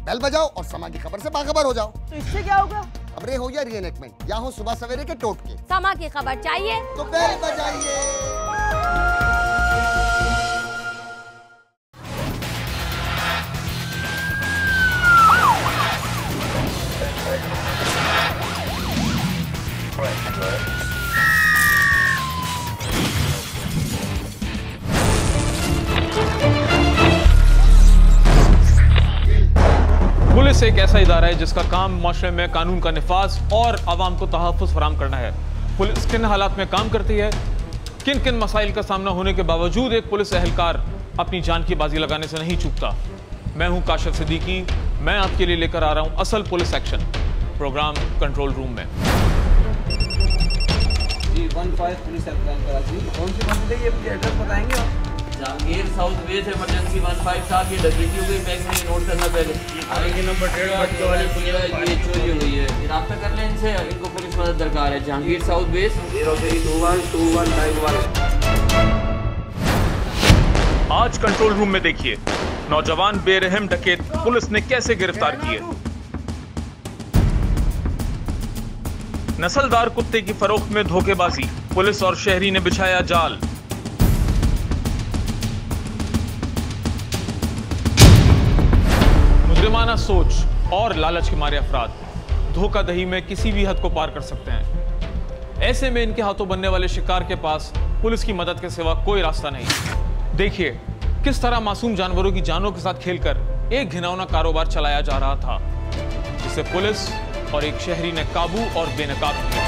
Bell बजाओ और समा की खबर से बाखबर हो जाओ। तो इससे क्या होगा? खबरें हो या रीएनैक्टमेंट या हो सुबह सवेरे के टोटके, समा की खबर चाहिए तो बेल बजाइए। पुलिस एक ऐसा इदारा है जिसका काम माशरे में कानून का निफाज और आवाम को तहफ़्फ़ुज़ फराहम करना है। पुलिस किन हालात में काम करती है, किन किन मसाइल का सामना होने के बावजूद एक पुलिस एहलकार अपनी जान की बाजी लगाने से नहीं चूकता। मैं हूं काशिफ सिद्दीकी, मैं आपके लिए लेकर आ रहा हूं असल police action program control room में। जी 15 पुलिस हेल्पलाइन कराची। कौन सी मस्जिद है ये, एड्रेस बताएंगे आप? जहांगीर साउथ वेस्ट इमरजेंसी 15 साहब, ये डकैती हो गई, बैंक में नोट करना पहले। आगे नंबर 1.5 बच्चों वाले ये चोरी हो गई है, राब्ता कर लें इनसे, इनको पुलिस मदद दरकार है। Jahangir south west 03212191। आज कंट्रोल रूम में देखिए नौजवान बेरहम डकैत पुलिस ने कैसे गिरफ्तार किए। नस्लदार कुत्ते की फरोख्त में धोखेबाजी, पुलिस और शहरी ने बिछाया जाल। मुजरिमाना सोच और लालच के मारे अफराद धोखाधड़ी में किसी भी हद को पार कर सकते हैं। ऐसे में इनके हाथों बनने वाले शिकार के पास पुलिस की मदद के सिवा कोई रास्ता नहीं। देखिए किस तरह मासूम जानवरों की जानों के साथ खेलकर एक घिनौना कारोबार चलाया जा रहा था, जिसे पुलिस और एक शहरी ने काबू और बेनकाब किया।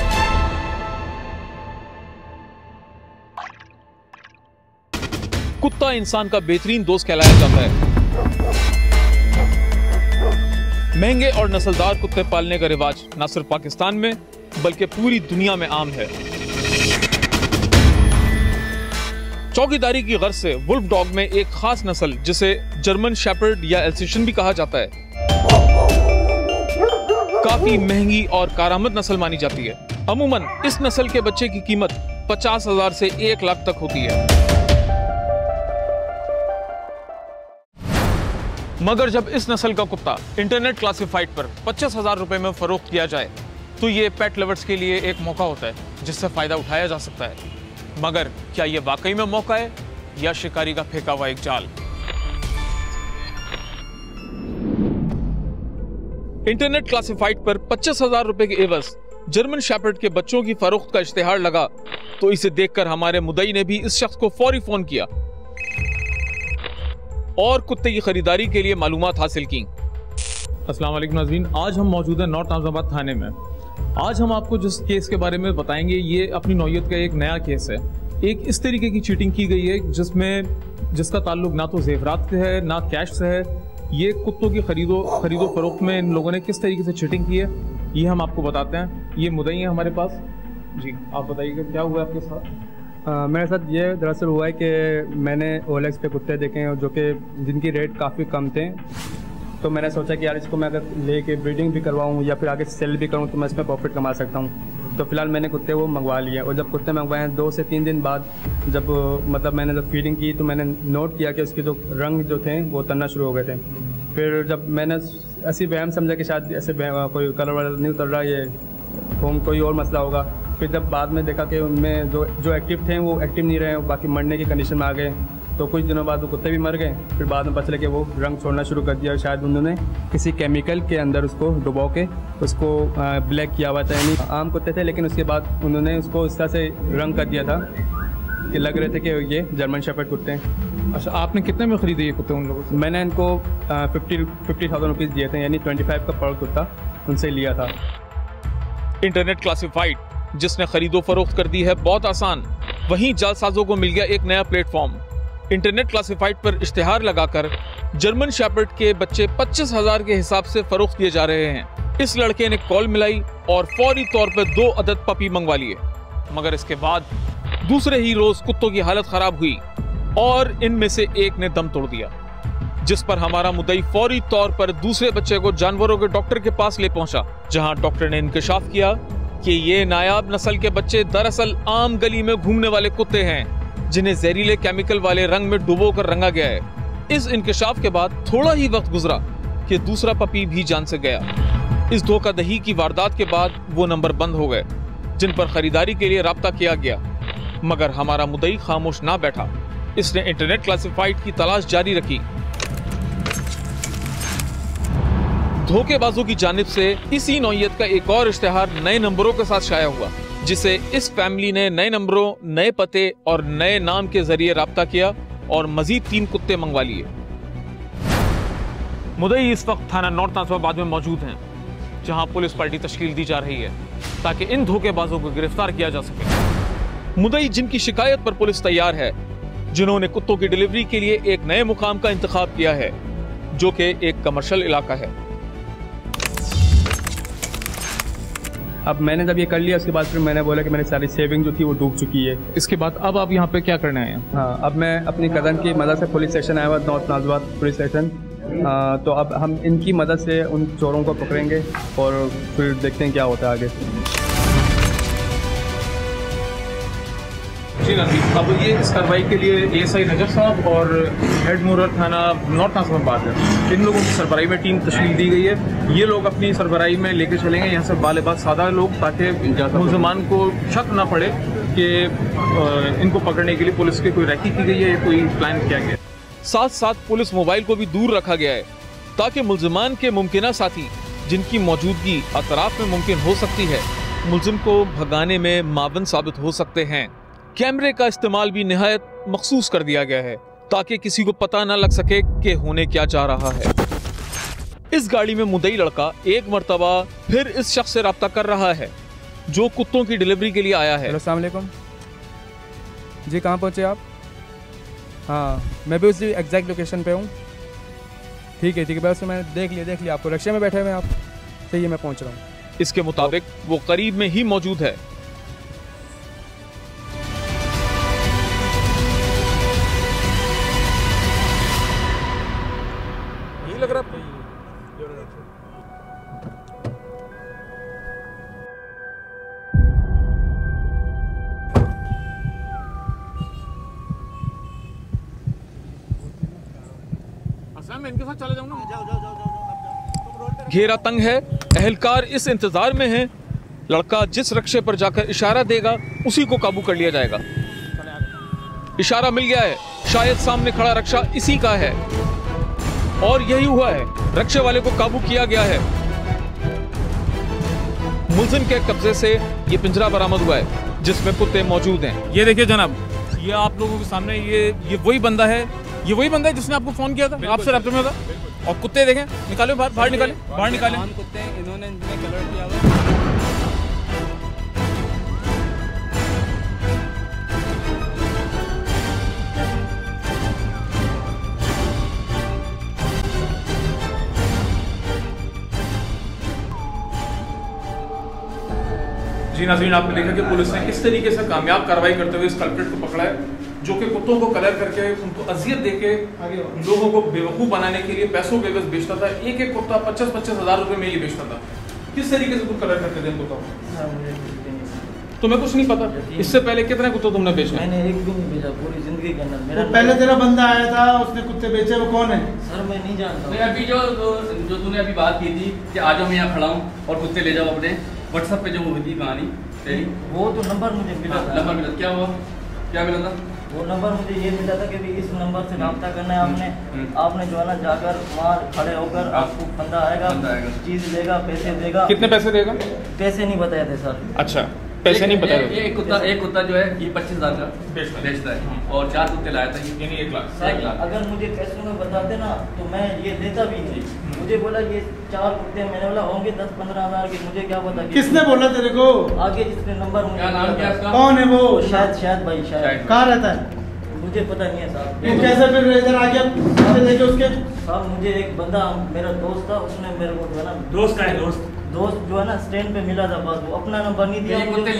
कुत्ता इंसान का बेहतरीन दोस्त कहलाया जाता है। महंगे और नस्लदार कुत्ते पालने का रिवाज न सिर्फ पाकिस्तान में बल्कि पूरी दुनिया में आम है। चौकीदारी की गर्ज से वुल्फ डॉग में एक खास नस्ल जिसे जर्मन शेपर्ड या एल्सेशियन भी कहा जाता है, काफी महंगी और कारामद नस्ल मानी जाती है। अमूमन इस नस्ल के बच्चे की कीमत 50,000 से 1 लाख तक होती है। मगर जब इस नस्ल का कुत्ता इंटरनेट क्लासिफाइड पर 25,000 रुपए में फरोख्त किया जाए तो ये पेट लवर्स के लिए एक मौका होता है जिससे फायदा उठाया जा सकता है। मगर क्या ये वाकई में मौका है या शिकारी का फेंका हुआ एक जाल? इंटरनेट क्लासिफाइड पर 25,000 रुपए के एवज जर्मन शेपर्ड के बच्चों की फरोख्त का इश्तिहार लगा तो इसे देखकर हमारे मुद्दई ने भी इस शख्स को फौरी फोन किया और कुत्ते की खरीदारी के लिए मालूमात हासिल की। अस्सलाम वालेकुम नाज़रीन, आज हम मौजूद हैं नॉर्थ नाज़िमाबाद थाने में। आज हम आपको जिस केस के बारे में बताएंगे ये अपनी नौयत का एक नया केस है। एक इस तरीके की चीटिंग की गई है जिसका ताल्लुक ना तो जेवरात से है ना कैश से है। ये कुत्तों की खरीदो फरोख्त में इन लोगों ने किस तरीके से चीटिंग की है ये हम आपको बताते हैं। ये मुद्दई है हमारे पास। जी आप बताइएगा क्या हुआ आपके साथ? मेरे साथ ये दरअसल हुआ है कि मैंने OLX पे कुत्ते देखे हैं जो कि जिनकी रेट काफ़ी कम थे, तो मैंने सोचा कि यार इसको मैं अगर लेके ब्रीडिंग भी करवाऊँ या फिर आगे सेल भी करूँ तो मैं इसमें प्रॉफिट कमा सकता हूँ। तो फिलहाल मैंने कुत्ते वो मंगवा लिए और जब कुत्ते मंगवाए हैं 2 से 3 दिन बाद जब मैंने जब फीडिंग की तो मैंने नोट किया कि उसके जो रंग जो थे वो उतरना शुरू हो गए थे। फिर जब मैंने ऐसी वहम समझा कि शायद ऐसे कोई कलर वाला नहीं उतर रहा, ये कोई और मसला होगा। फिर जब बाद में देखा कि उनमें जो एक्टिव थे वो एक्टिव नहीं रहे, बाकी मरने की कंडीशन में आ गए, तो कुछ दिनों बाद वो कुत्ते भी मर गए। फिर बाद में पता चला कि वो रंग छोड़ना शुरू कर दिया, शायद उन्होंने किसी केमिकल के अंदर उसको डुबो के उसको ब्लैक किया हुआ था। यानी आम कुत्ते थे लेकिन उसके बाद उन्होंने उसको इस तरह से रंग कर दिया था कि लग रहे थे कि ये जर्मन शेपर्ड कुत्ते हैं। अच्छा, आपने कितने में खरीदे ये कुत्ते उन लोगों से? मैंने इनको 50,000 रुपीज़ दिए थे, यानी 25 का पर कुत्ता उनसे लिया था। इंटरनेट क्लासिफाइड जिसने खरीदो फरोख्त कर दी है बहुत आसान, वहीं जालसाजों को मिल गया एक नया प्लेटफॉर्म। इंटरनेट क्लासिफाइड पर इश्तिहार लगाकर जर्मन शेपर्ड के बच्चे 25,000 के हिसाब से फरोख्त किए जा रहे हैं। इस लड़के ने कॉल मिलाई और फौरी तौर पर 2 अदद पपी मंगवा लिए। मगर इसके बाद दूसरे ही रोज कुत्तों की हालत खराब हुई और इनमें से एक ने दम तोड़ दिया, जिस पर हमारा मुद्दई फौरी तौर पर दूसरे बच्चे को जानवरों के डॉक्टर के पास ले पहुंचा, जहां डॉक्टर ने इंकशाफ किया कि ये नायाब नस्ल के बच्चे दरअसल आम गली में घूमने वाले कुत्ते हैं जिन्हें जहरीले केमिकल वाले रंग में डुबो कर रंगा गया है। इस इंकशाफ के बाद थोड़ा ही वक्त गुजरा कि दूसरा पपी भी जान से गया। इस धोखाधही की वारदात के बाद वो नंबर बंद हो गए जिन पर खरीदारी के लिए राब्ता किया गया, मगर हमारा मुद्दई खामोश ना बैठा। इसने इंटरनेट क्लासिफाइड की तलाश जारी रखी। धोखेबाजों की जानिब से इसी नौयत का एक और इश्तिहार नए नंबरों के साथ शाया हुआ, जिसे इस फैमिली ने नए नंबरों, नए पते और नए नाम के जरिए राब्ता किया और मजीद 3 कुत्ते मंगवा लिए। मुद्दई इस वक्त थाना नॉर्थ नाजिराबाद में मौजूद हैं, जहां पुलिस पार्टी तश्कील दी जा रही है ताकि इन धोखेबाजों को गिरफ्तार किया जा सके। मुद्दई जिनकी शिकायत पर पुलिस तैयार है, जिन्होंने कुत्तों की डिलीवरी के लिए एक नए मुकाम का इंतखाब किया है, जो कि एक कमर्शियल इलाका है। अब मैंने जब ये कर लिया, उसके बाद फिर मैंने बोला कि मेरी सारी सेविंग जो थी वो डूब चुकी है। इसके बाद अब आप यहाँ पे क्या करने आए हैं? हाँ, अब मैं अपनी कज़न की मदद से पुलिस स्टेशन आया हुआ, नॉर्थ नाजिराबाद पुलिस स्टेशन। तो अब हम इनकी मदद से उन चोरों को पकड़ेंगे और फिर देखते हैं क्या होता है आगे। जी ना, अब ये इस कार्रवाई के लिए एएसआई नजर साहब और हेड मुरर थाना नॉर्थ नाजिराबाद है, इन लोगों की सरबराही में टीम तश्कील दी गई है। ये लोग अपनी सरबराही में लेके चलेंगे यहाँ से बाले-बात सादा लोग, ताकि मुलजमान को शक ना पड़े कि इनको पकड़ने के लिए पुलिस की कोई रैकी की गई है या कोई प्लान किया गया। साथ साथ पुलिस मोबाइल को भी दूर रखा गया है ताकि मुलजमान के मुमकिना साथी, जिनकी मौजूदगी अतराफ में मुमकिन हो सकती है, मुलजिम को भगाने में मावन साबित हो सकते हैं। कैमरे का इस्तेमाल भी निहायत मखसूस कर दिया गया है ताकि किसी को पता न लग सके कि होने क्या जा रहा है। इस गाड़ी में मुद्दई लड़का एक मर्तबा फिर इस शख्स से राब्ता कर रहा है जो कुत्तों की डिलीवरी के लिए आया है। अस्सलाम वालेकुम जी, कहाँ पहुँचे आप? हाँ, मैं भी उसी एग्जैक्ट लोकेशन पे हूँ। ठीक है बस मैंने देख लिया आपको, रिक्शे में बैठे हुए हैं आप। सही है, मैं पहुँच रहा हूँ। इसके मुताबिक वो करीब में ही मौजूद है। लग रहा है मैं इनके साथ चले जाऊंगा। घेरा तंग है, अहलकार इस इंतजार में है, लड़का जिस रक्षे पर जाकर इशारा देगा उसी को काबू कर लिया जाएगा। इशारा मिल गया है, शायद सामने खड़ा रक्षा इसी का है और यही हुआ है, रक्षे वाले को काबू किया गया है। मुलजिम के कब्जे से ये पिंजरा बरामद हुआ है जिसमें कुत्ते मौजूद हैं। ये देखिए जनाब, ये आप लोगों के सामने ये वही बंदा है, जिसने आपको फोन किया था, आपसे राब्ते में था। और कुत्ते देखें, निकालो बाहर निकाले। कुत्ते इन्होंने कलर किया हुआ। जी नाज़रीन, आपने देखा कि पुलिस ने किस तरीके से कामयाब कार्रवाई करते हुए इस कल्प्रिट को पकड़ा है, जो कि कुत्तों को कलर करके उनको अजियत देके लोगों को बेवकूफ़ बनाने के लिए पैसों के एवज बेचता था। एक कुत्ता 25-25 हज़ार रुपए में ये बेचता था। किस तरीके से तुम कलर करते थे कुत्तों को? तुम्हें कुछ नहीं पता? इससे पहले कितने कुत्ते तुमने बेचे? मैंने एक भी नहीं बेचा पूरी जिंदगी के अंदर। मेरा पहले तेरा बंदा आया था, उसने कुत्ते बेचे, वो कौन है? सर मैं नहीं जानता। अभी जो तूने अभी बात की थी कि आज मैं यहाँ खड़ा हूँ और कुत्ते ले जाओ अपने, व्हाट्सएप पे जो हुई थी कहानी तेरी, वो तो नंबर मुझे मिला था। नंबर मिला, क्या हुआ, क्या मिला था? वो नंबर मुझे ये मिला था कि भी इस नंबर से रब्ता करना है आपने जो है ना जाकर वहाँ खड़े होकर आपको बंदा आएगा, चीज़ लेगा, पैसे देगा। कितने पैसे देगा? पैसे नहीं बताए थे सर। अच्छा, पैसे नहीं बताए। एक कुत्ता जो है ये 25,000 का बेचता है और 4 कुत्ते लाया था, यानी 1 लाख। सर अगर मुझे पैसों में बताते ना तो मैं ये लेता भी नहीं। मुझे बोला ये 4 कुत्ते, मैंने बोला होंगे 10-15 हज़ार के, मुझे क्या पता। किसने बोला तेरे को? आगे जिसने नंबर मुझे, क्या नाम क्या इसका? कौन है वो? शायद भाई, शायद। कहाँ रहता है? मुझे पता नहीं है साहब। वो कैसे फिर इधर आ गया लेके उसके? साहब मुझे एक बंदा, मेरा दोस्त था, उसने मेरे को जो है ना, दोस्त का है दोस्त जो है ना स्टैंड पे मिला था, बस वो अपना नंबर नहीं दिया। कुत्ते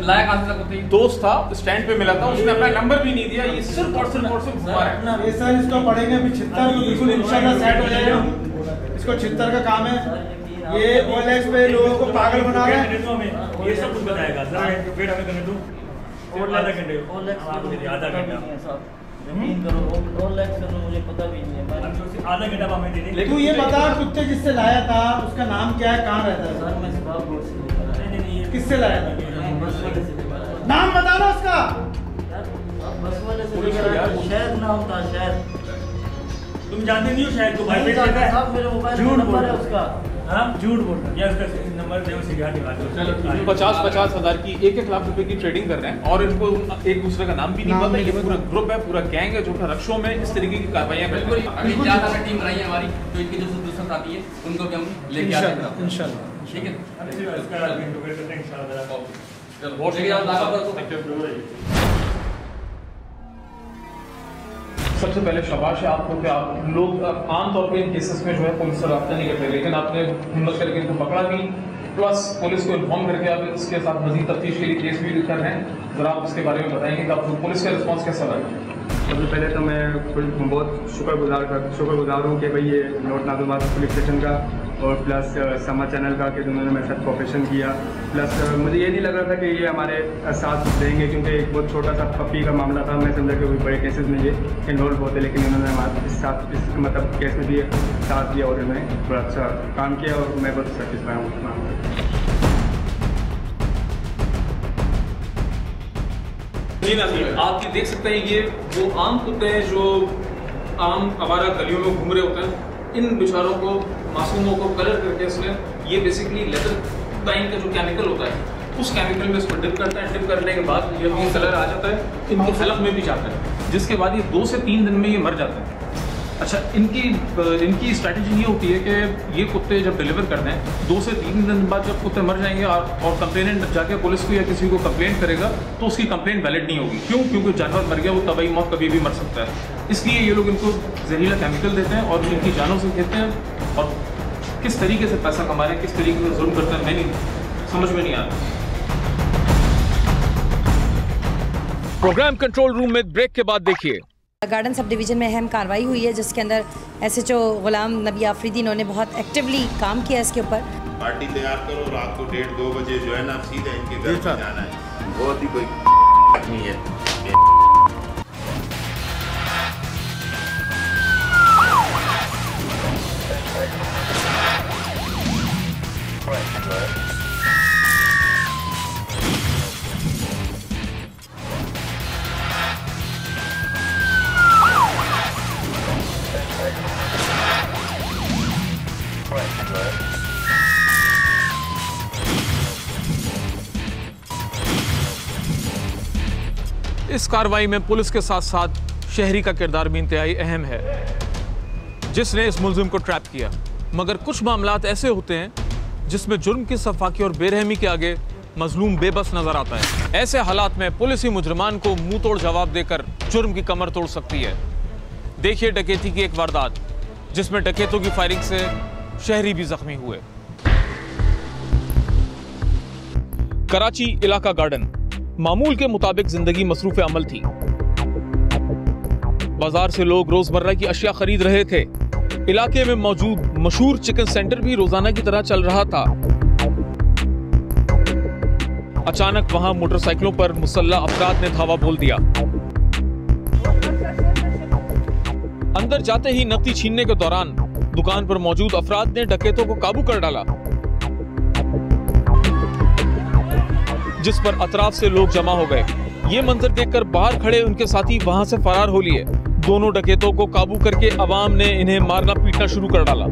लाया कहाँ से था कुत्ते? दोस्त था, स्टैंड पे मिला था, उसने अपना नंबर भी नहीं दिया। ये सिर्फ और सिर्फ घुमा रहा है। ये सर इसको पढ़ेंगे अभी 76 तो बिल्कुल इंशाल्लाह सेट हो जाएगा। इसको 76 का काम है। ये ओएलएक्स पे लोगों को पागल बना रहा है। ये सब कुछ बताएगा। जरा वेट हमें करने दो। आधा घंटा यकीन करो रोलेक्स का तो मुझे पता भी नहीं है। आधा घंटा हमें दे दें। तू ये बता कुत्ते जिससे लाया था उसका नाम क्या है, कहाँ रहता है? सर मैं सबाब बोर्ड से लेकर आया। नहीं किससे लाया था? बस वाले से लेकर आया। नाम बताना उसका। यार, अब बस वाले से लेकर आया। शायद नाम था शायद। तुम जानते नहीं हो शायद को भाई नहीं बेटा जानता है। साहब, मेरे मोबाइल में झूठ नंबर है बोल उसका। हाँ झूठ बोल रहा है। या उसका नंबर दे उसे दिखा दिखा दो। चलो 50-50 हज़ार की 1-1 लाख रुपए की ट्रेडिंग कर रहे हैं और इनको एक दूसरे का नाम भी नहीं पता। ये पूरा ग्रुप है, पूरा गैंग है जो कि रक्षों में इस तरीके की कार्रवाइयां करते हैं। अभी ज्यादा टीम बनाई है हमारी, तो इनकी जो दूसरा साथी है उनको भी हम लेके आते हैं इंशाल्लाह। ठीक है। इसका इंटरव्यू करते हैं इंशाल्लाह। बहुत शुक्रिया। सबसे पहले शाबाश है आपको कि आप लोग आमतौर पे इन केसेस में जो है पुलिस से रब्ता नहीं करते, लेकिन आपने हिम्मत करके इनको पकड़ा भी, प्लस पुलिस को इन्फॉर्म करके आप इसके साथ मजीद तफ्तीश के लिए केस भी कर रहे हैं। जरा आप इसके बारे में बताएंगे कि आपको पुलिस का रिस्पॉन्स कैसा लगा? सबसे पहले तो मैं बहुत शुक्रगुजार हूँ कि भाई ये नोट नाजुमात पुलिस स्टेशन का और प्लस समा चैनल का कि उन्होंने मेरे साथ कोऑपरेशन किया। प्लस मुझे ये नहीं लग रहा था कि ये हमारे साथ देंगे, क्योंकि एक बहुत छोटा सा पप्पी का मामला था। मैं समझा कि बड़े केसेस में ये इन्वॉल्व होते, लेकिन इन्होंने हमारे साथ इस मतलब केस में भी साथ दिया और इन्होंने बड़ा अच्छा काम किया और मैं बहुत सेटिस्फाई हूँ। जी नाज़रीन, आप ये देख सकते हैं, ये वो आम कुत्ते हैं जो आम आवारा गलियों में घूम रहे होते हैं। इन बेचारों को, मासूमों को कलर करके इसने ये बेसिकली लेदर टाइम का जो केमिकल होता है उस केमिकल में इसको डिप करते हैं। डिप करने के बाद ये कलर आ जाता है, इनके हलक में भी जाता है, जिसके बाद ये 2 से 3 दिन में ये मर जाते हैं। अच्छा, इनकी स्ट्रैटेजी ये होती है कि ये कुत्ते जब डिलीवर करते हैं 2 से 3 दिन बाद जब कुत्ते मर जाएंगे और कंप्लेनेंट जाके पुलिस को या किसी को कंप्लेंट करेगा तो उसकी कंप्लेंट वैलिड नहीं होगी। क्यों? क्योंकि जानवर मर गया, वो तबाही मौत कभी भी मर सकता है। इसलिए ये लोग इनको जहरीला केमिकल देते हैं और इनकी जानों से खेलते हैं और किस तरीके से पैसा कमा रहे हैं, किस तरीके से जुल्म करते हैं, मैं नहीं समझ में नहीं आ रहा। प्रोग्राम कंट्रोल रूम में ब्रेक के बाद देखिए गार्डन सब डिवीज़न में अहम कार्रवाई हुई है, जिसके अंदर SHO गुलाम नबी आफरीदी इन्होंने बहुत एक्टिवली काम किया इसके ऊपर। पार्टी तैयार करो, रात को 1:30-2 बजे जो है ना सीधे इनके घर पे जाना है। बहुत ही कोई नहीं है। इस कार्रवाई में पुलिस के साथ साथ शहरी का किरदार भी इंतहाई अहम है, जिसने इस मुलजिम को ट्रैप किया। मगर कुछ मामलात ऐसे होते हैं जिसमें जुर्म की सफाकी और बेरहमी के आगे मजलूम बेबस नजर आता है। ऐसे हालात में पुलिस ही मुजरिमान को मुंह तोड़ जवाब देकर जुर्म की कमर तोड़ सकती है। देखिए डकैती की एक वारदात जिसमें डकैतों की फायरिंग से शहरी भी जख्मी हुए। कराची इलाका गार्डन मामूल के मुताबिक जिंदगी मसरूफ अमल थी। बाजार से लोग रोजमर्रा की अशिया खरीद रहे थे। इलाके में मौजूद मशहूर चिकन सेंटर भी रोजाना की तरह चल रहा था। अचानक वहां मोटरसाइकिलों पर मुसल्लह अफराद ने धावा बोल दिया। अंदर जाते ही नकदी छीनने के दौरान दुकान पर मौजूद अफराद ने डकैतों को काबू कर डाला, जिस पर अतराफ से लोग जमा हो गए। ये मंजर देखकर बाहर खड़े उनके साथी वहां से फरार हो लिए। दोनों डकैतों को काबू करके अवाम ने इन्हें मारना पीटना शुरू कर डाला।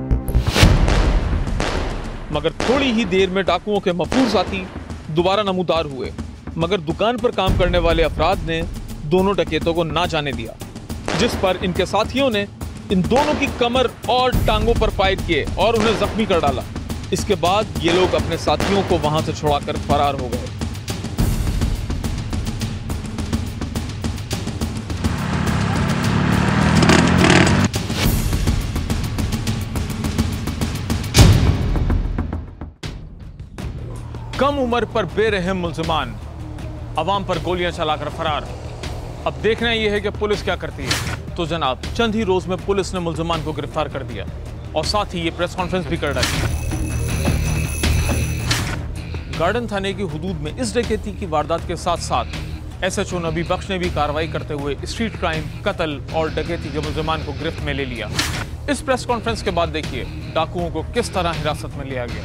मगर थोड़ी ही देर में डाकुओं के मफरूर साथी दोबारा नमूदार हुए, मगर दुकान पर काम करने वाले अफराद ने दोनों डकैतों को ना जाने दिया, जिस पर इनके साथियों ने इन दोनों की कमर और टांगों पर फायर किए और उन्हें जख्मी कर डाला। इसके बाद ये लोग अपने साथियों को वहां से छुड़ाकर फरार हो गए। कम उम्र पर बेरहम मुल्जिमान अवाम पर गोलियां चलाकर फरार। अब देखना यह है कि पुलिस क्या करती है। तो जनाब, चंद ही रोज में पुलिस ने मुल्जिमान को गिरफ्तार कर दिया और साथ ही ये प्रेस कॉन्फ्रेंस भी कर डाली। गार्डन थाने की हुदूद में इस डकैती की वारदात के साथ साथ SHO नबी बख्श ने भी कार्रवाई करते हुए स्ट्रीट क्राइम, कत्ल और डकैती के मुल्जिमान को गिरफ्त में ले लिया। इस प्रेस कॉन्फ्रेंस के बाद देखिए डाकुओं को किस तरह हिरासत में लिया गया।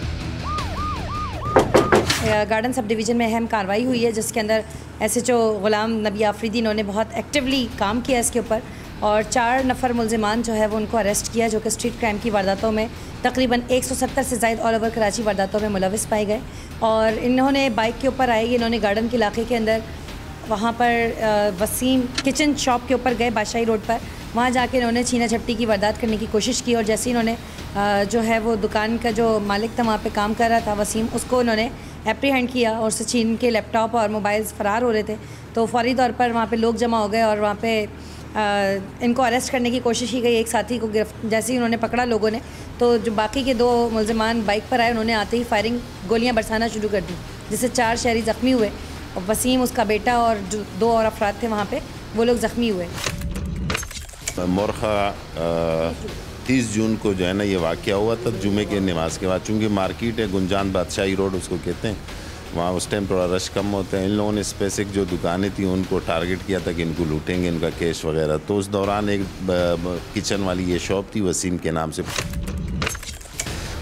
गार्डन सब डिवीज़न में अहम कार्रवाई हुई है जिसके अंदर SHO गुलाम नबी आफरीदी इन्होंने बहुत एक्टिवली काम किया इसके ऊपर, और 4 नफ़र मुल्जिमान जो है वो उनको अरेस्ट किया, जो कि स्ट्रीट क्राइम की वारदातों में तकरीबन 170 से ज़ायद ऑल ओवर कराची वारदातों में मुलविस पाए गए। और इन्होंने बाइक के ऊपर आए, इन्होंने गार्डन के इलाके के अंदर वहाँ पर वसीम किचन शॉप के ऊपर गए बादशाही रोड पर, वहाँ जाके इन्होंने छीना झपटी की वारदात करने की कोशिश की। और जैसे इन्होंने जो है वो दुकान का जो मालिक था वहाँ पे काम कर रहा था वसीम, उसको इन्होंने एप्रीहेंड किया और उससे छीन के लैपटॉप और मोबाइल्स फ़रार हो रहे थे। तो फौरी तौर पर वहाँ पे लोग जमा हो गए और वहाँ पे इनको अरेस्ट करने की कोशिश की गई। एक साथी को जैसे ही उन्होंने पकड़ा लोगों ने, तो जो बाकी के 2 मुल्जिमान बाइक पर आए, उन्होंने आते ही फायरिंग गोलियाँ बरसाना शुरू कर दी, जिससे 4 शहरी ज़ख्मी हुए और वसीम, उसका बेटा और जो 2 और अफराद थे वहाँ पे, वो लोग ज़ख्मी हुए। मोरखा 30 जून को जो है ना ये वाक़या हुआ था जुमे के नमाज के बाद। चूँकि मार्केट है गुंजान बादशाही रोड उसको कहते हैं, वहाँ उस टाइम थोड़ा रश कम होता है। इन लोगों ने स्पेसिफिक जो दुकानें थी उनको टारगेट किया था कि इनको लूटेंगे, इनका कैश वगैरह। तो उस दौरान एक किचन वाली ये शॉप थी वसीम के नाम से,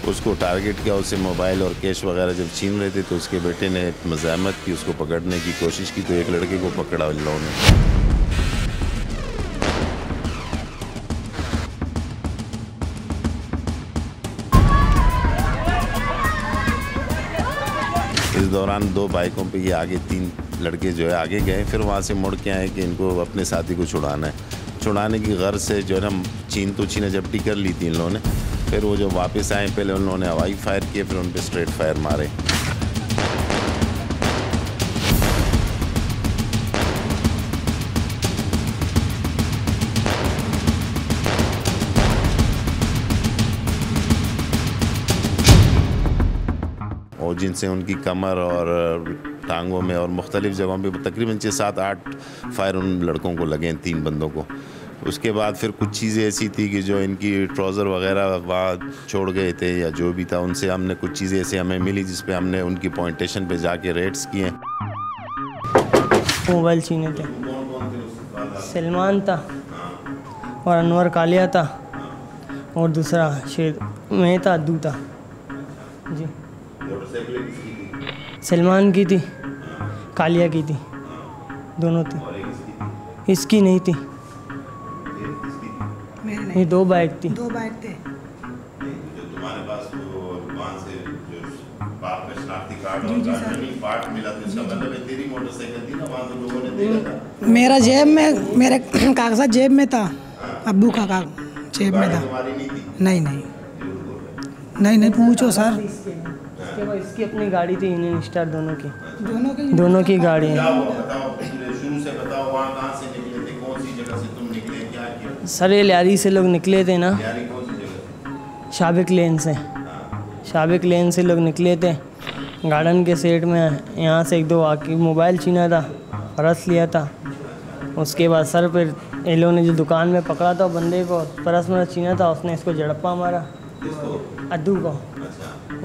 उसको टारगेट किया, उससे मोबाइल और कैश वगैरह जब छीन रहे थे तो उसके बेटे ने मज़ाहमत की, उसको पकड़ने की कोशिश की, तो एक लड़के को पकड़ा इन लोगों ने। इस दौरान 2 बाइकों पे ये आगे 3 लड़के जो है आगे गए, फिर वहाँ से मुड़ के आए कि इनको अपने साथी को छुड़ाना है। छुड़ाने की गर्ज से जो है ना छीना झपटी कर ली थी इन लोगों ने। फिर वो जब वापस आए, पहले उन लोगों ने हवाई फायर किए, फिर उन पर स्ट्रेट फायर मारे। और जिनसे उनकी कमर और टांगों में और मुख्तलिफ़ जगहों पे तकरीबन 6-7-8 फायर उन लड़कों को लगे, 3 बंदों को। उसके बाद फिर कुछ चीज़ें ऐसी थी कि जो इनकी ट्राउज़र वगैरह वहाँ छोड़ गए थे या जो भी था, उनसे हमने कुछ चीज़ें ऐसे हमें मिली जिस पे हमने उनकी पॉइंट स्टेशन पे जाके रेड्स किए। मोबाइल छीने थे, सलमान था और अनवर कालिया था और दूसरा शेर मैं था, अद्दू था जी। सलमान की थी, कालिया की थी, दोनों थी। इसकी नहीं थी, ये 2 बाइक थी। 2 बाइक थे। तुम्हारे पास दुकान से जो बाप का शनाख्ती कार्ड और जमीन पार्ट मिला था, इसका मतलब है तेरी मोटरसाइकिल थी ना, वहाँ तो लोगों ने देखा था। मेरा जेब में, मेरे कागजात जेब में था, अब्बू का जेब में था। नहीं नहीं पूछो सर। इसकी अपनी गाड़ी थी, यूनियन स्टार दोनों की गाड़ी है। शुरू से बताओ, वहाँ कहाँ से निकले थे, कौन सी जगह से तुम निकले, क्या किया? सर ये लियारी से लोग निकले थे ना, शाबिक लेन से। शाबिक लेन से लोग निकले थे, गार्डन के सेट में यहाँ से 1-2 आके मोबाइल छीना था, पर्स लिया था। उसके बाद सर फिर इन लोगों ने जो दुकान में पकड़ा था बंदे को, पर्स में छीना था, उसने इसको झड़प्पा मारा, अद्दू को।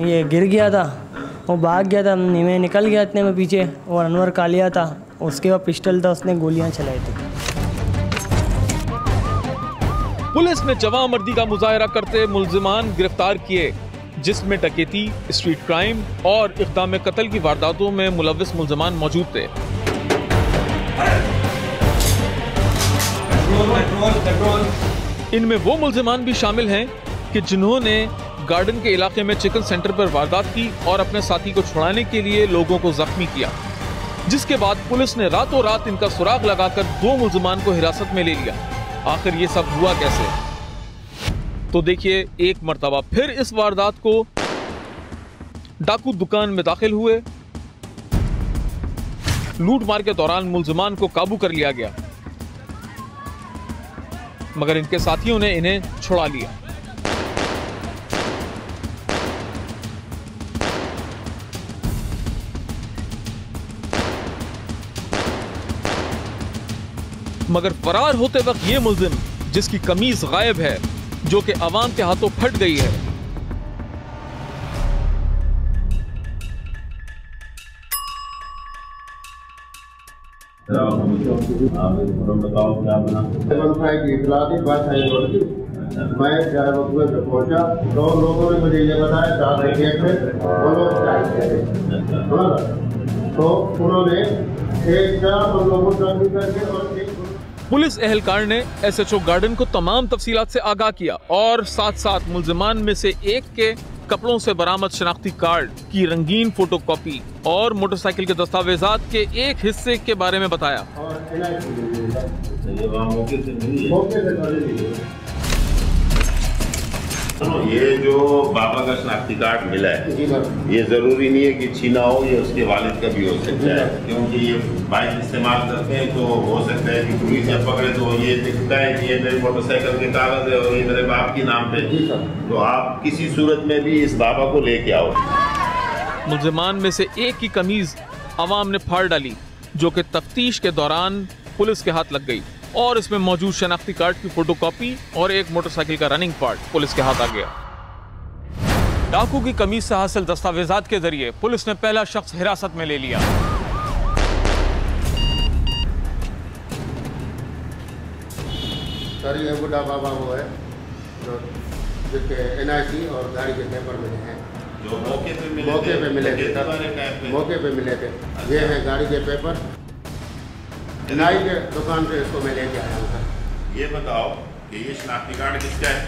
ये गिर गया था, वो भाग गया था, मैं निकल गया इतने में पीछे, और अनवर कालिया था, उसके बाद पिस्टल था, उसने गोलियां चलाई थी। पुलिस ने जवांमर्दी का मुजाहरा करते मुल्जिमान गिरफ्तार किए, जिसमें डकैती, स्ट्रीट क्राइम और इक़दाम कत्ल की वारदातों में मुलव्विस मुल्जिमान मौजूद थे। इनमें वो मुल्जिमान भी शामिल हैं कि जिन्होंने गार्डन के इलाके में चिकन सेंटर पर वारदात की और अपने साथी को छुड़ाने के लिए लोगों को जख्मी किया, जिसके बाद पुलिस ने रातों रात इनका सुराग लगाकर 2 मुल्जिमान को हिरासत में ले लिया। आखिर ये सब हुआ कैसे? तो देखिए, एक मर्तबा फिर इस वारदात को डाकू दुकान में दाखिल हुए। लूटमार के दौरान मुल्जिमान को काबू कर लिया गया, मगर इनके साथियों ने इन्हें छुड़ा लिया। मगर फरार होते वक्त ये मुल्जिम, जिसकी कमीज गायब है, जो कि अवाम के हाथों फट गई है, बताओ क्या बना? मैं ड्राइवर पे पहुंचा, 2 लोगों ने मुझे ये बताया 4 एटीएम में वो लोग तो उन्होंने एक लोगों करके और पुलिस एहलकार ने एसएचओ गार्डन को तमाम तफसीलात से आगाह किया और साथ साथ मुल्जिमान में से एक के कपड़ों से बरामद शनाख्ती कार्ड की रंगीन फोटोकॉपी और मोटरसाइकिल के दस्तावेजात के एक हिस्से के बारे में बताया। ये जो बाबा का शनाख्ती कार्ड मिला है, ये जरूरी नहीं है कि छीना हो, ये उसके वालिद का भी हो सकता है, क्योंकि ये बाइक इस्तेमाल करते हैं तो हो सकता है कि पुलिस ने पकड़े तो ये दिखता है कि ये मेरे मोटरसाइकिल के कागज है और ये मेरे बाप के नाम पे, तो आप किसी सूरत में भी इस बाबा को लेके आओ। मुल्जिमान में से एक की कमीज अवाम ने फाड़ डाली, जो कि तफ्तीश के दौरान पुलिस के हाथ लग गई और इसमें मौजूद शनाख्ती कार्ड की फोटोकॉपी और एक मोटरसाइकिल का रनिंग पार्ट पुलिस के हाथ आ गया। डाकू की कमीज से हासिल दस्तावेजात के जरिए पुलिस ने पहला शख्स हिरासत में ले लिया। सर ये बुढ़ा बाबा वो है जो जिसके NIC और गाड़ी के पेपर मिले हैं, जो मौके पे मिले थे। ये हैं गाड़ी के पेपर, नाई के दुकान पे इसको मैं लेके आया हूँ। ये बताओ कि ये शनाख्ती कार्ड किसका है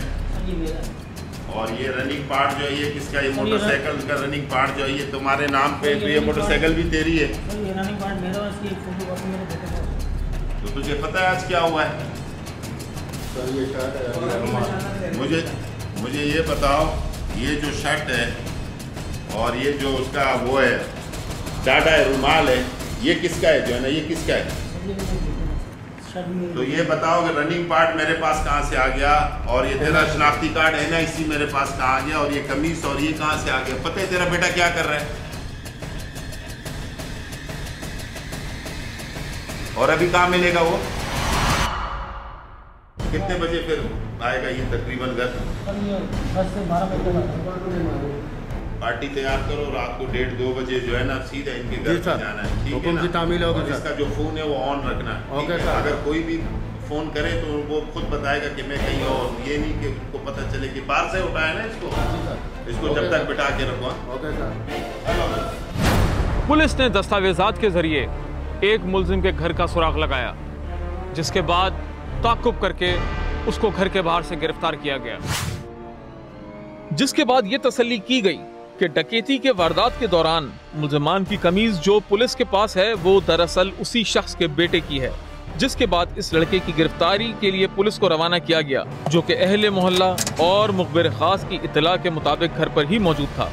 और ये रनिंग पार्ट जो है ये किसका है? ये मोटरसाइकिल का रनिंग पार्ट जो है ये तुम्हारे नाम पे, तो ये मोटरसाइकिल भी तेरी है। रनिंग पार्ट मेरा है, इसकी फोटोकॉपी मेरे बेटे का। तो तुझे पता है आज क्या हुआ है? सर ये शर्ट मुझे ये बताओ, ये जो शर्ट है और ये जो उसका वो है चाटा है, रुमाल है, ये किसका है? जो है ना ये किसका है? तो ये बताओ कि रनिंग पार्ट मेरे पास कहाँ से आ गया और ये तेरा शनाख्ती कार्ड NIC मेरे पास कहाँ आ गया और ये कमीज और ये कहाँ से आ गया? पता है तेरा बेटा क्या कर रहा है? और अभी कहाँ मिलेगा वो? कितने बजे फिर आएगा ये तकरीबन घर? 10 से 12 बजे। पार्टी तैयार करो, रात को 1:30-2 बजे जो है ना सीधा इनके घर पे जाना है, ठीक है ना? और इसका जो फोन है वो ऑन रखना है, ठीक है? अगर कोई भी फोन करे तो वो खुद बताएगा कि मैं कहीं और, ये नहीं कि उनको पता चले कि बाहर से उठाया ना इसको जब तक बिठा के रखो। पुलिस ने दस्तावेजात के जरिए एक मुल्जिम के घर का सुराग लगाया, जिसके बाद ताक़ुब करके उसको घर के बाहर से गिरफ्तार किया गया, जिसके बाद ये तसल्ली की गई कि डकैती के वारदात के दौरान मुल्जिमान की कमीज जो पुलिस के पास है वो दरअसल उसी शख्स के बेटे की है, जिसके बाद इस लड़के की गिरफ्तारी के लिए पुलिस को रवाना किया गया, जो कि अहले मोहल्ला और मुखबिर खास की इत्तला के मुताबिक घर पर ही मौजूद था।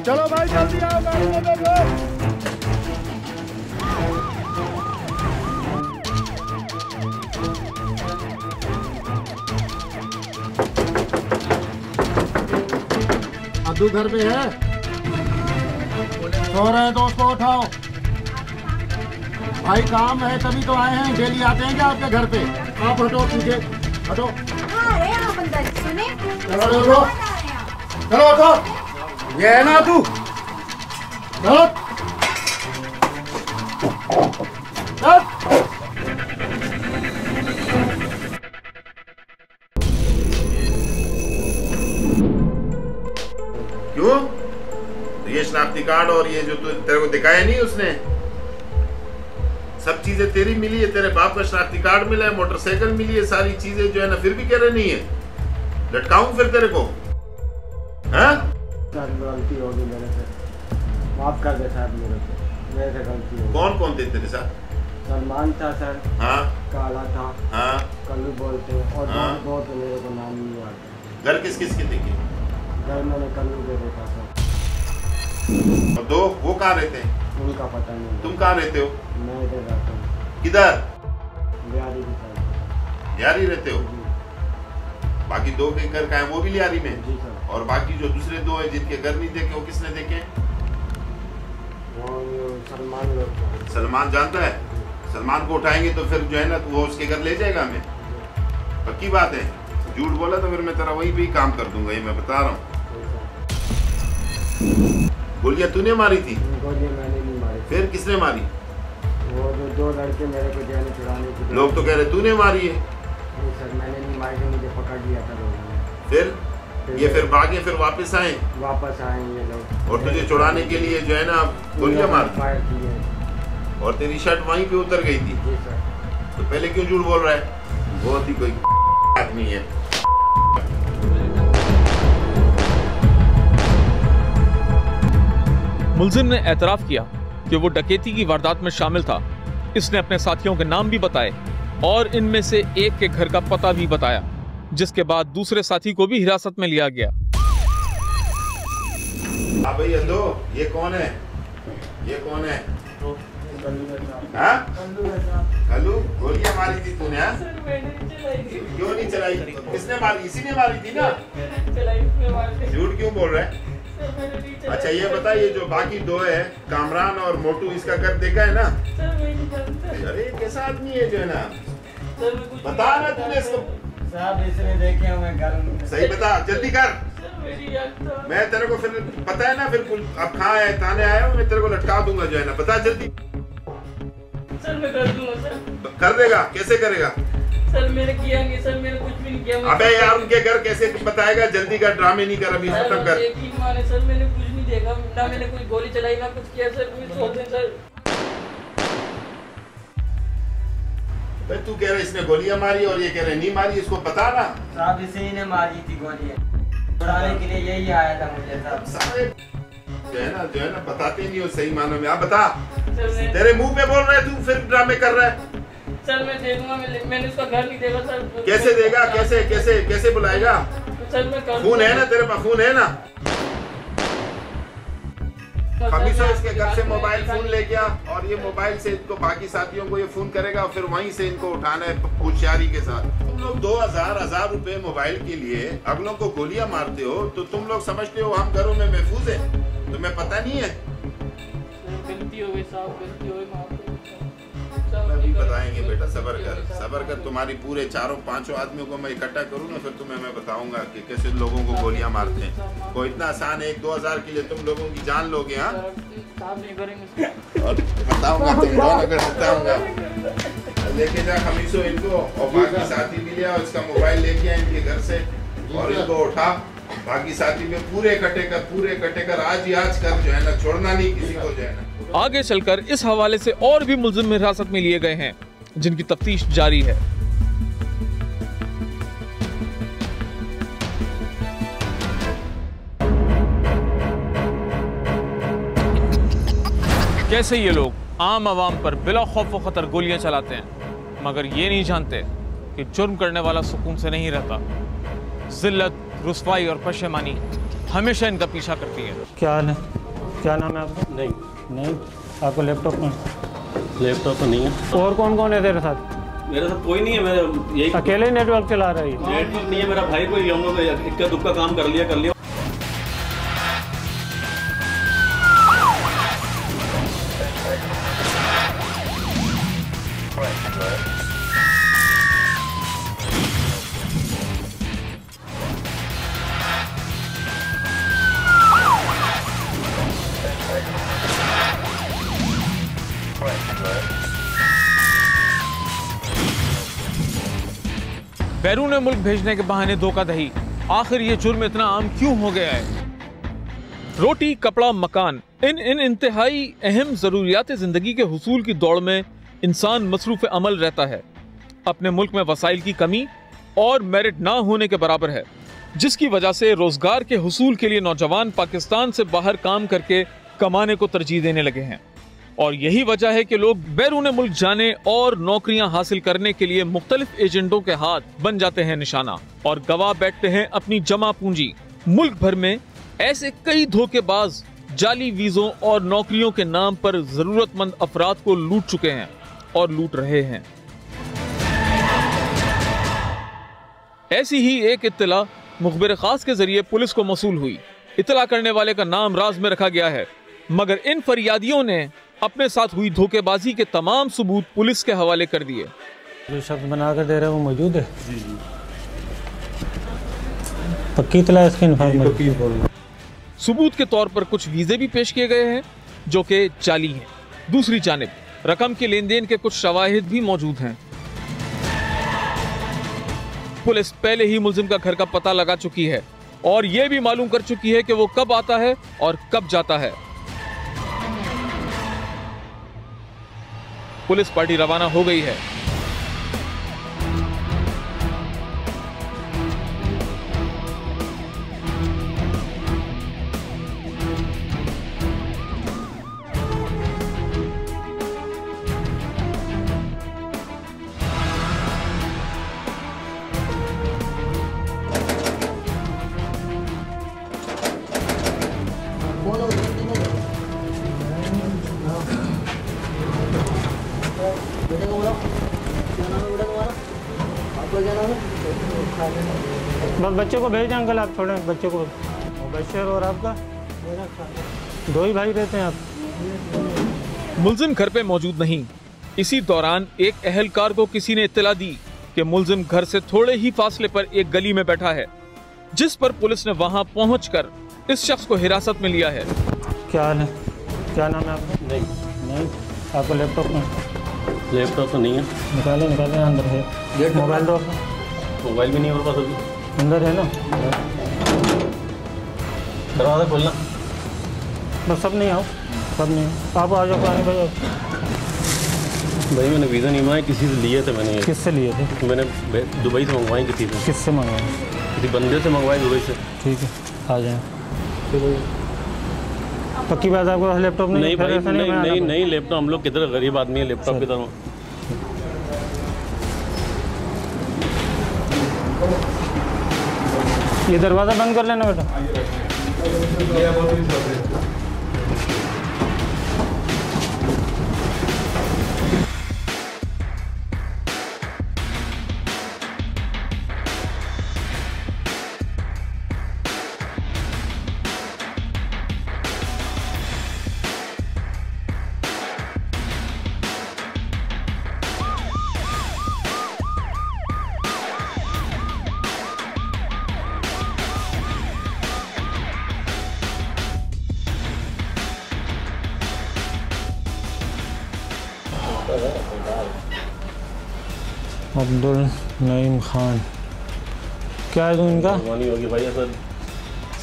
चलो भाई जल्दी आओ, गाड़ी में बैठो। अद्दू घर पे है? सो रहे हैं तो उसको उठाओ। भाई काम है तभी तो आए हैं, डेली आते हैं क्या आपके घर पे? आप हटो पीछे, हटो। चलो चलो चलो उठो, ये है ना तू? चलो क्यों? तो ये शनाख्ती कार्ड और ये जो तेरे को दिखाया नहीं उसने, सब चीजें तेरी मिली है, तेरे बाप का शनाख्ती कार्ड मिला है, मोटरसाइकिल मिली है, सारी चीजें जो है ना, फिर भी कह रहे नहीं है। लटकाऊं फिर तेरे को? हाँ? गलती होगी मेरे से, माफ कर दे साहब, मेरे से गलती होगी। कौन कौन थे तेरे साथ? सलमान था सर, हाँ, काला था, हाँ, कल्लू बोलते और हाँ, बहुत मेरे को नाम नहीं आता। घर किस किस के देखे? घर मैंने कल्लू दे देखा सर। और दो वो कहाँ रहते हैं? उनका पता नहीं। तुम कहाँ रहते हो? मैं इधर रहता हूँ। किधर? लियारी की साइड। लियारी रहते हो? बाकी दो के घर का है वो भी लियारी में? जी सर। और बाकी जो दूसरे दो है जिनके घर नहीं देखे वो किसने देखे? वो सलमान लोग। सलमान जानता है? सलमान को उठाएंगे तो फिर जो है ना तो वो उसके घर ले जाएगा हमें, पक्की बात है। झूठ बोला तो फिर मैं तेरा वही भी काम कर दूंगा, ये मैं बता रहा हूँ। गोलियां तूने मारी थी? गोलियां मैंने नहीं मारी। फिर किसने मारी? वो जो 2 लड़के मेरे को जाने छुड़ाने के लोग तो कह रहे तूने मारी है। नहीं सर, मैंने नहीं मारी थी, मुझे पकड़ लिया था लोगों ने। फिर ये फिर भागे, फिर वापस आए ये लोग, और तुझे छुड़ाने के लिए जो है ना गोलियां मार फायर किए, और तेरी शर्ट वहीं पे उतर गई थी। जी सर। तो पहले क्यों झूठ बोल रहा है? बहुत ही कोई आदमी है। मुलजिम ने एतराफ किया कि वो डकैती की वारदात में शामिल था। इसने अपने साथियों के नाम भी बताए और इनमें से एक के घर का पता भी बताया, जिसके बाद दूसरे साथी को भी हिरासत में लिया गया। हाँ भाई अंधो, ये कौन है? ये कौन है? हाँ? कल्लू, गोलियां मारी थी तूने? हाँ? क्यों नहीं चलाई? किसने मारी? इसी ने मारी थी ना? झूठ क्यों बोल रहा है? अच्छा ये बता, ये जो बाकी 2 है, कामरान और मोटू, इसका घर देखा है ना? अरे कैसा आदमी है जो है ना, बता ना तूने इसको। इसने देखे हुए घर। सही बता, जल्दी कर। मैं तेरे को फिर पता है ना, फिर अब कहाँ है, थाने आया हूँ, मैं तेरे को लटका दूंगा जो है ना, बता जल्दी। सर मैं कर दूंगा सर। कर देगा? कैसे करेगा? सर मैंने किया नहीं सर, मैंने कुछ भी नहीं किया। अबे यार उनके घर कैसे बताएगा? जल्दी कर, ड्रामे नहीं कर, अभी खत्म कर। सर मैंने कुछ नहीं देखा, ना मैंने कोई गोली चलाई ना कुछ किया सर, मुझे छोड़ दें सर। भाई तू कह रहा है इसने गोलियां मारी और ये कह रहे नहीं मारी, इसको बता ना। साहब इसी ने मारी थी गोलियां, छुड़ाने के लिए यही आया था मुझे साहब। जो है ना बताते नहीं हो सही मानो में। आप बता, तेरे मुंह पे बोल रहे तू, फिर ड्रामे कर रहा है। सर मैं दे दूंगा, मैंने उसका घर नहीं देखा सर। कैसे देगा? कैसे कैसे कैसे बुलाएगा? सर मैं फोन है ना तेरे पास? फोन है ना? हमेशा इसके घर से मोबाइल फोन ले गया और ये मोबाइल से इनको बाकी साथियों को ये फोन करेगा और फिर वहीं से इनको उठाना है होशियारी के साथ। तुम लोग 2000 रुपए मोबाइल के लिए अगलों को गोलियां मारते हो, तो तुम लोग समझते हो हम घरों में महफूज है? तुम्हें पता नहीं है? गलती हो गई साहब, गलती हो गई। अभी बताएंगे बेटा, सबर कर। तुम्हारी पूरे 4-5 आदमियों को मैं इकट्ठा करूँ ना, फिर तुम्हें मैं बताऊंगा कि कैसे लोगों को गोलियां मारते हैं। कोई इतना आसान है 1-2 के लिए तुम लोगों की जान लोगे? हाँ और बताऊंगा, तुम बताऊंगा। लेके जा खमीसो इनको और बाकी साथी भी लिया, इसका मोबाइल लेके आए इनके घर से और इनको उठा, बाकी साथी में पूरे इकट्ठे कर आज ही आज कर, जो है ना छोड़ना नहीं किसी को जो है ना। आगे चलकर इस हवाले से और भी मुलजिम हिरासत में लिए गए हैं, जिनकी तफ्तीश जारी है। कैसे ये लोग आम आवाम पर बिला खौफ व खतर गोलियां चलाते हैं, मगर ये नहीं जानते कि जुर्म करने वाला सुकून से नहीं रहता। जिल्लत, रुसवाई और पशेमानी हमेशा इनका पीछा करती है। क्या हाल है? क्या नाम है आपका? नहीं आपको लैपटॉप में? लैपटॉप तो नहीं है। और कौन कौन है तेरे साथ? मेरे साथ कोई नहीं है, मेरा यही अकेले नेटवर्क चला रहा है? नेटवर्क नहीं है, मेरा भाई कोई, हम लोग इक्का दुक्का काम कर लिया। बैरून मुल्क भेजने के बहाने धोखाधड़ी, आखिर ये जुर्म इतना आम क्यों हो गया है? रोटी, कपड़ा, मकान, इन इंतहाई अहम जरूरियात जिंदगी के हुसूल की दौड़ में इंसान मसरूफ अमल रहता है। अपने मुल्क में वसाइल की कमी और मेरिट ना होने के बराबर है, जिसकी वजह से रोजगार के हुसूल के लिए नौजवान पाकिस्तान से बाहर काम करके कमाने को तरजीह देने लगे हैं। और यही वजह है कि लोग बैरून मुल्क जाने और नौकरियां हासिल करने के लिए मुख्तलिफ एजेंटों के हाथ बन जाते हैं निशाना और गवा बैठते हैं अपनी जमा पूंजी। मुल्क भर में ऐसे कई धोखेबाज जाली वीजों और नौकरियों के नाम पर जरूरतमंद अफराद को लूट चुके हैं और लूट रहे हैं। ऐसी ही एक इत्तला मुखबिर खास के जरिए पुलिस को मौसूल हुई। इत्तला करने वाले का नाम राज में रखा गया है, मगर इन फरियादियों ने अपने साथ हुई धोखेबाजी के तमाम सबूत पुलिस के हवाले कर दिए। जो शख्स बना कर दे रहे हैं वो मौजूद है? जी। पक्की इत्तला इसकी इन्फॉर्मेशन? सबूत के तौर पर कुछ वीजे भी पेश किए गए हैं जो कि जाली हैं। दूसरी जानिब रकम के लेन देन के कुछ शवाहिद भी मौजूद हैं। पुलिस पहले ही मुलजिम का घर का पता लगा चुकी है और यह भी मालूम कर चुकी है कि वो कब आता है और कब जाता है। पुलिस पार्टी रवाना हो गई है। बस बच्चे को भेज दें अंकल, आप छोड़ें बच्चे को। बशर और आपका दो ही भाई रहते हैं आप। मुलजिम घर पे मौजूद नहीं। इसी दौरान एक अहलकार को किसी ने इत्तला दी कि मुलजिम घर से थोड़े ही फासले पर एक गली में बैठा है, जिस पर पुलिस ने वहां पहुंचकर इस शख्स को हिरासत में लिया है। क्या हाल है? क्या नाम है आपका? नहीं आपका लैपटॉप में? लैपटॉप तो नहीं है। निकालें अंदर है। मोबाइल दो आपका। मोबाइल भी नहीं है मेरे पास अभी। अंदर है ना? दरवाजा खोलना। बस सब नहीं आओ, सब नहीं आप आ जाओ। पानी भाई मैंने वीज़ा नहीं मंगाए, किसी से लिए थे मैंने। किससे लिए थे? मैंने दुबई से मंगवाए किसी से। किससे मंगवाए? किसी बंदे से मंगवाए दुबई से। ठीक है आ जाए। पक्की बात आपको लैपटॉप नहीं भाई, नहीं लैपटॉप, हम लोग किधर गरीब आदमी है, लैपटॉप की तरह। ये दरवाज़ा बंद कर लेना बेटा। अब्दुल नईम खान, क्या है तू इनका? होगी भाई सर।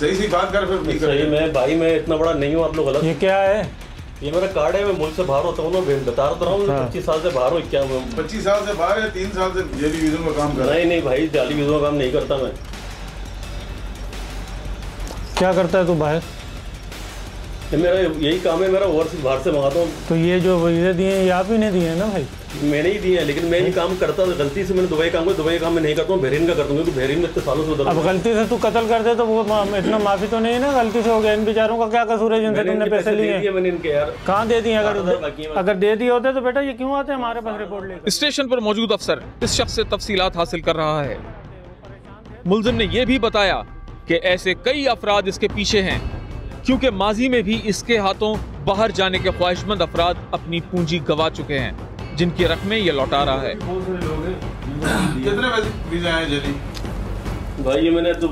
सही सी बात कर फिर। सही मैं भाई, मैं इतना बड़ा नहीं हूँ, आप लोग गलत। ये क्या है? ये मेरा कार्ड है, मैं मुल्क से बाहर होता हूँ ना, बता रहा हूँ 25 साल से बाहर हूँ। क्या 25 साल से बाहर है? 3 साल से जाली वीज़ों का काम कर रहा है। नहीं भाई, जाली वीज़ों का काम नहीं करता मैं। क्या करता है तू बाहर? मेरा यही काम है, मेरा ओवरसीज बाहर से मंगाता हूँ। तो ये जो वीज़े दिए हैं ये आप ही ने दिए हैं ना भाई? मैंने ही दिए हैं, लेकिन मैं ये काम करता था गलती से। मैंने दुबई काम किया, दुबई काम मैं नहीं करता हूँ, बहरीन का करता हूँ, क्योंकि बहरीन में इतने सालों से उधर। अब गलती से तू कत्ल कर दे तो वो इतना माफी तो नहीं है ना? गलती से हो गया। इन बेचारों का क्या कसूर है जिनसे तुमने पैसे लिए? मैंने इनके यार कहाँ दे दिए? अगर दे दिए होते तो बेटा ये क्यों आते हमारे पास रिपोर्ट लेकर? स्टेशन पर मौजूद अफसर इस शख्स से तफसीलात हासिल कर रहा है। मुलजिम ने यह भी बताया कि ऐसे कई अफराद इसके पीछे हैं, क्योंकि माजी में भी इसके हाथों बाहर जाने के ख्वाहिशमंद अफराद अपनी पूंजी गंवा चुके हैं, जिनकी रकमें ये लौटा रहा है। कितने वीज़े आए जली? भाई ये मैंने तो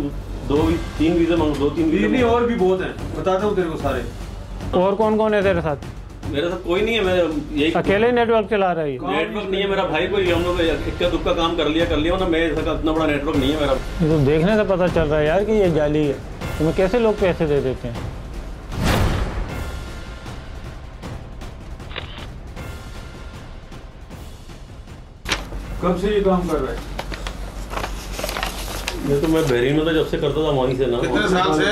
2-3 वीज़े मांगे, 2-3 वीज़े और भी बहुत हैं, बताता हूँ तेरे को सारे। और कौन कौन है तेरे साथ? मेरे साथ कोई नहीं है, मैं यही अकेले नेटवर्क चला रहा है। नेटवर्क नहीं है मेरा भाई, कोई हम लोग इक्का दुक्का काम कर लिया ना। मैं इतना बड़ा नेटवर्क नहीं है मेरा। तो देखने से पता चल रहा है यार कि ये जाली है। तुम्हें कैसे लोग पैसे दे देते हैं? कब से ये काम कर रहा है? ये तो मैं बहरीन में तो जब से करता था वहीं से ना। कितने साल से?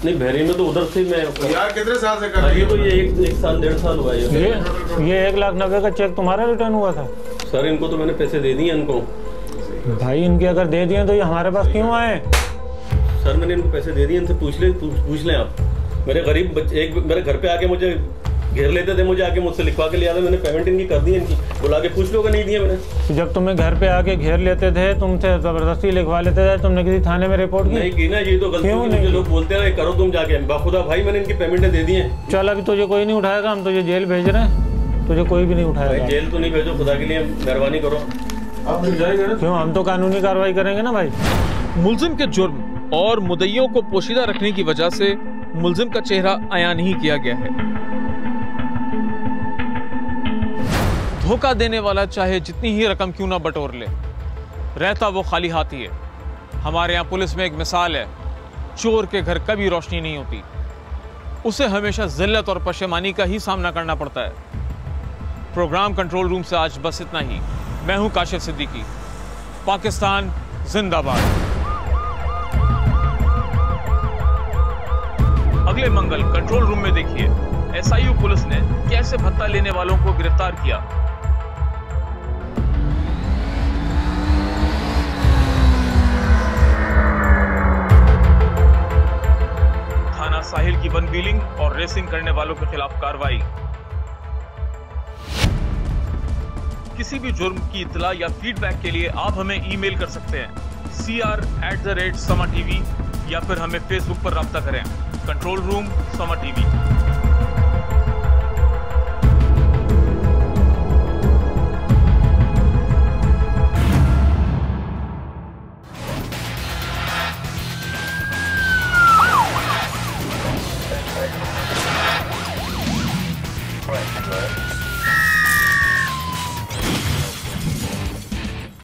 नहीं बहरीन में तो उधर से मैं यार कितने साल से कर रही है? तो ये एक साल 1.5 साल हुआ है। ये 1,90,000 का चेक तुम्हारा रिटर्न हुआ था? सर इनको तो मैंने पैसे दे दिए इनको। भाई इनके अगर दे दिए तो ये हमारे पास क्यों आए? सर मैंने इनको पैसे दे दिए, इनसे पूछ लें आप। मेरे गरीब बच्चे एक मेरे घर पे आके मुझे घेर लेते थे, मुझे आके मुझसे लिखवा के लिया था। मैंने पेमेंट इनकी कर दी, इनकी बुला के पूछ लो कि नहीं दिए मैंने। जब तुम्हें घर पे आके घेर लेते थे, तुमसे जबरदस्ती लिखवा लेते थे, तुमने किसी थाने में रिपोर्ट की? नहीं की ना, ये तो गलती मुझे लोग बोलते हैं करो तुम जाके। बाखुदा भाई मैंने इनकी पेमेंट दे दी है। चल अभी तुझे कोई नहीं उठाएगा, हम तुझे जेल भेज रहे हैं, तुझे कोई भी नहीं उठाएगा। जेल तो नहीं भेजो, खुदा के लिए मेहरबानी करो। आप मिल जाएगा ना? क्यों, हम तो कानूनी कार्रवाई करेंगे ना भाई। मुल्जिम के जुर्म और मुद्दइयों को पोशीदा रखने की वजह से मुल्जिम का चेहरा अयान नहीं किया गया है। धोखा देने वाला चाहे जितनी ही रकम क्यों ना बटोर ले, रहता वो खाली हाथ ही है। हमारे यहाँ पुलिस में एक मिसाल है, चोर के घर कभी रोशनी नहीं होती, उसे हमेशा जिल्लत और पशेमानी का ही सामना करना पड़ता है। प्रोग्राम कंट्रोल रूम से आज बस इतना ही। मैं हूं काशिफ सिद्दीकी। पाकिस्तान जिंदाबाद। अगले मंगल कंट्रोल रूम में देखिए एसआईयू पुलिस ने कैसे भत्ता लेने वालों को गिरफ्तार किया। थाना साहिल की वन व्हीलिंग और रेसिंग करने वालों के खिलाफ कार्रवाई। किसी भी जुर्म की इत्तला या फीडबैक के लिए आप हमें ईमेल कर सकते हैं cr@sama tv या फिर हमें फेसबुक पर राब्ता करें। कंट्रोल रूम समा टीवी।